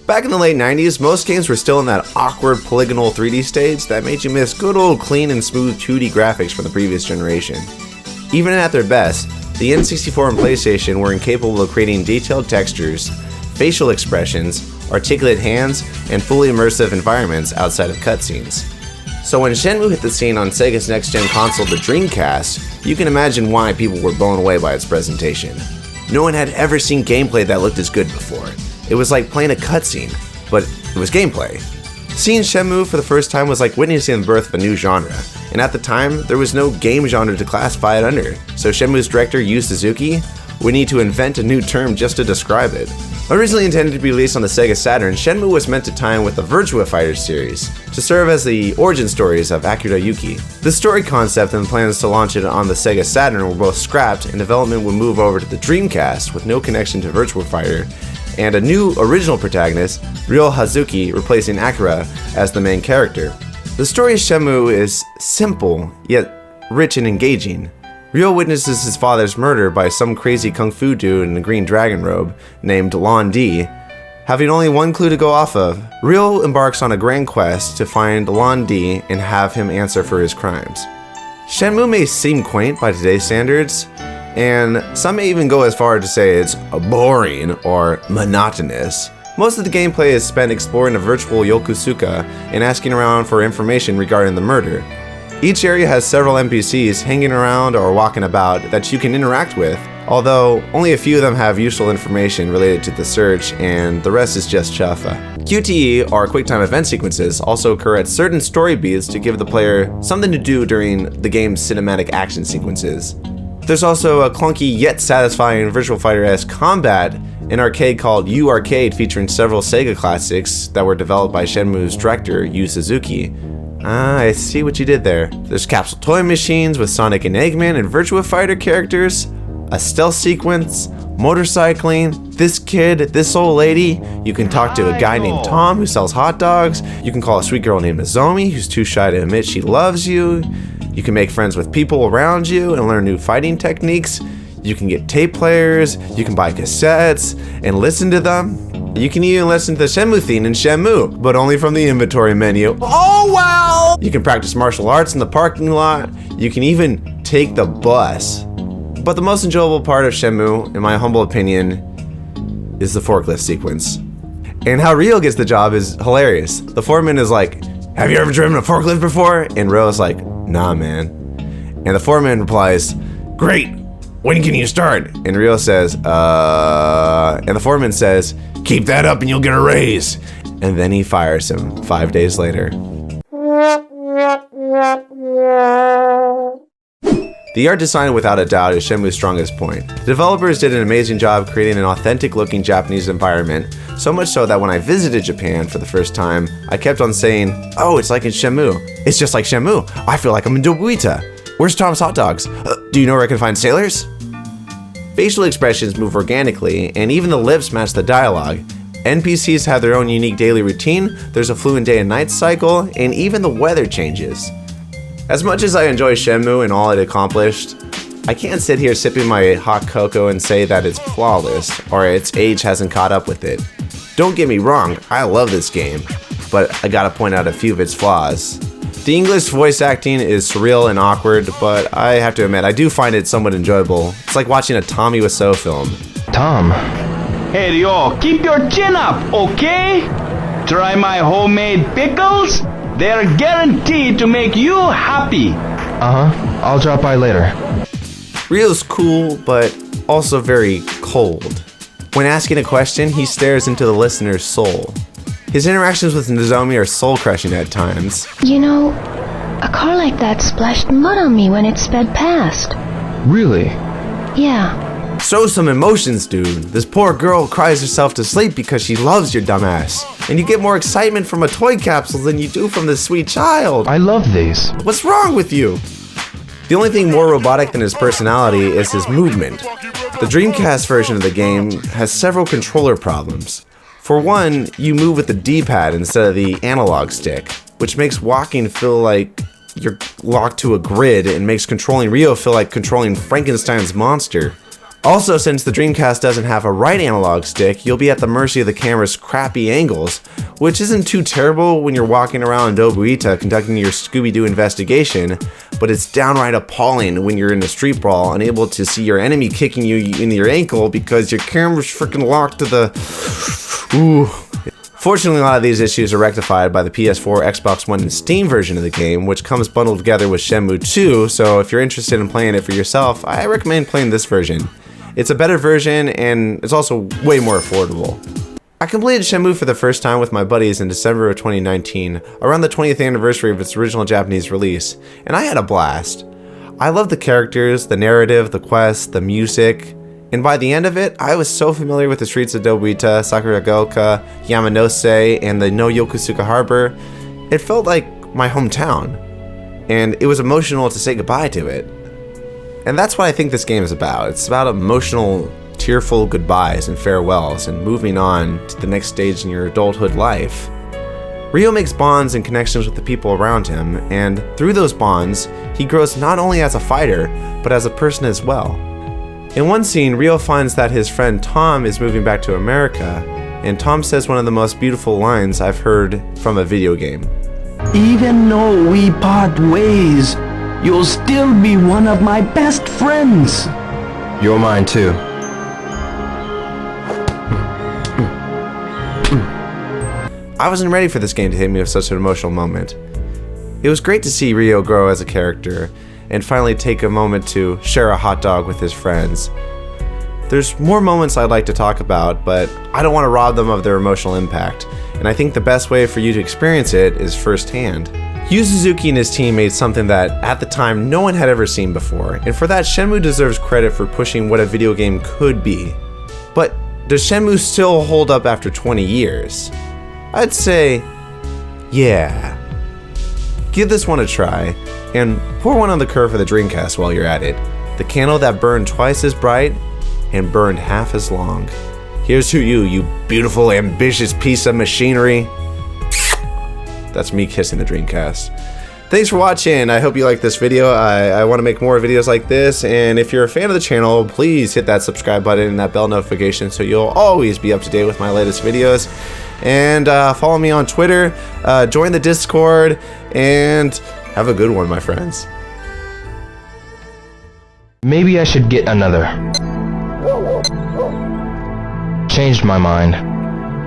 Back in the late 90s, most games were still in that awkward polygonal 3D stage that made you miss good old clean and smooth 2D graphics from the previous generation. Even at their best, the N64 and PlayStation were incapable of creating detailed textures, facial expressions, articulate hands, and fully immersive environments outside of cutscenes. So when Shenmue hit the scene on Sega's next-gen console, the Dreamcast, you can imagine why people were blown away by its presentation. No one had ever seen gameplay that looked as good before. It was like playing a cutscene, but it was gameplay. Seeing Shenmue for the first time was like witnessing the birth of a new genre, and at the time, there was no game genre to classify it under, so Shenmue's director Yu Suzuki would need to invent a new term just to describe it. Originally intended to be released on the Sega Saturn, Shenmue was meant to tie in with the Virtua Fighter series, to serve as the origin stories of Akira Yuki. The story concept and plans to launch it on the Sega Saturn were both scrapped, and development would move over to the Dreamcast with no connection to Virtua Fighter, and a new original protagonist, Ryo Hazuki, replacing Akira as the main character. The story of Shenmue is simple, yet rich and engaging. Ryo witnesses his father's murder by some crazy kung fu dude in a green dragon robe named Lan Di. Having only one clue to go off of, Ryo embarks on a grand quest to find Lan Di and have him answer for his crimes. Shenmue may seem quaint by today's standards, and some may even go as far as to say it's boring or monotonous. Most of the gameplay is spent exploring a virtual Yokosuka and asking around for information regarding the murder. Each area has several NPCs hanging around or walking about that you can interact with, although only a few of them have useful information related to the search, and the rest is just chuffa. QTE, or QuickTime Event Sequences, also occur at certain story beats to give the player something to do during the game's cinematic action sequences. There's also a clunky yet satisfying Virtua Fighter-esque combat, an arcade called U Arcade featuring several Sega classics that were developed by Shenmue's director, Yu Suzuki. I see what you did there. There's capsule toy machines with Sonic and Eggman and Virtua Fighter characters, a stealth sequence, motorcycling, this old lady. You can talk to a guy named Tom who sells hot dogs. You can call a sweet girl named Nozomi who's too shy to admit she loves you. You can make friends with people around you and learn new fighting techniques. You can get tape players, you can buy cassettes and listen to them. You can even listen to the Shenmue theme in Shenmue, but only from the inventory menu. Oh well! You can practice martial arts in the parking lot. You can even take the bus. But the most enjoyable part of Shenmue, in my humble opinion, is the forklift sequence. And how Ryo gets the job is hilarious. The foreman is like, "Have you ever driven a forklift before?" And Ryo's like, "Nah, man." And the foreman replies, "Great, when can you start?" And Ryo says, and the foreman says, "Keep that up and you'll get a raise." And then he fires him 5 days later. The art design, without a doubt, is Shenmue's strongest point. The developers did an amazing job creating an authentic-looking Japanese environment, so much so that when I visited Japan for the first time, I kept on saying, "Oh, it's like in Shenmue. It's just like Shenmue. I feel like I'm in Dobuita. Where's Tom's hot dogs? Do you know where I can find sailors?" Facial expressions move organically, and even the lips match the dialogue. NPCs have their own unique daily routine, there's a fluent day and night cycle, and even the weather changes. As much as I enjoy Shenmue and all it accomplished, I can't sit here sipping my hot cocoa and say that it's flawless, or its age hasn't caught up with it. Don't get me wrong, I love this game, but I gotta point out a few of its flaws. The English voice acting is surreal and awkward, but I have to admit, I do find it somewhat enjoyable. It's like watching a Tommy Wiseau film. Tom. Hey, Ryo, keep your chin up, okay? Try my homemade pickles. They're guaranteed to make you happy. I'll drop by later. Ryo's cool, but also very cold. When asking a question, he stares into the listener's soul. His interactions with Nozomi are soul-crushing at times. You know, a car like that splashed mud on me when it sped past. Really? Yeah. Show some emotions, dude. This poor girl cries herself to sleep because she loves your dumbass. And you get more excitement from a toy capsule than you do from this sweet child. I love these. What's wrong with you? The only thing more robotic than his personality is his movement. The Dreamcast version of the game has several controller problems. For one, you move with the D-pad instead of the analog stick, which makes walking feel like you're locked to a grid and makes controlling Ryo feel like controlling Frankenstein's monster. Also, since the Dreamcast doesn't have a right analog stick, you'll be at the mercy of the camera's crappy angles, which isn't too terrible when you're walking around Dobuita conducting your Scooby-Doo investigation, but it's downright appalling when you're in a street brawl, unable to see your enemy kicking you in your ankle because your camera's freaking locked to the... Ooh. Fortunately, a lot of these issues are rectified by the PS4, Xbox One, and Steam version of the game, which comes bundled together with Shenmue 2, so if you're interested in playing it for yourself, I recommend playing this version. It's a better version, and it's also way more affordable. I completed Shenmue for the first time with my buddies in December of 2019, around the 20th anniversary of its original Japanese release, and I had a blast. I loved the characters, the narrative, the quest, the music, and by the end of it, I was so familiar with the streets of Dobuita, Sakuragaoka, Yamanose, and the No Yokosuka Harbor, it felt like my hometown, and it was emotional to say goodbye to it. And that's what I think this game is about. It's about emotional, tearful goodbyes and farewells and moving on to the next stage in your adulthood life. Ryo makes bonds and connections with the people around him, and through those bonds, he grows not only as a fighter, but as a person as well. In one scene, Ryo finds that his friend Tom is moving back to America, and Tom says one of the most beautiful lines I've heard from a video game. Even though we part ways, you'll still be one of my best friends. You're mine too. I wasn't ready for this game to hit me with such an emotional moment. It was great to see Ryo grow as a character, and finally take a moment to share a hot dog with his friends. There's more moments I'd like to talk about, but I don't want to rob them of their emotional impact, and I think the best way for you to experience it is firsthand. Yu Suzuki and his team made something that, at the time, no one had ever seen before, and for that, Shenmue deserves credit for pushing what a video game could be. But does Shenmue still hold up after 20 years? I'd say, yeah. Give this one a try, and pour one on the curve for the Dreamcast while you're at it. The candle that burned twice as bright and burned half as long. Here's to you, you beautiful, ambitious piece of machinery. That's me kissing the Dreamcast. Thanks for watching. I hope you liked this video. I want to make more videos like this, and if you're a fan of the channel, please hit that subscribe button and that bell notification so you'll always be up to date with my latest videos. And follow me on Twitter, join the Discord, and have a good one, my friends. Maybe I should get another. Changed my mind.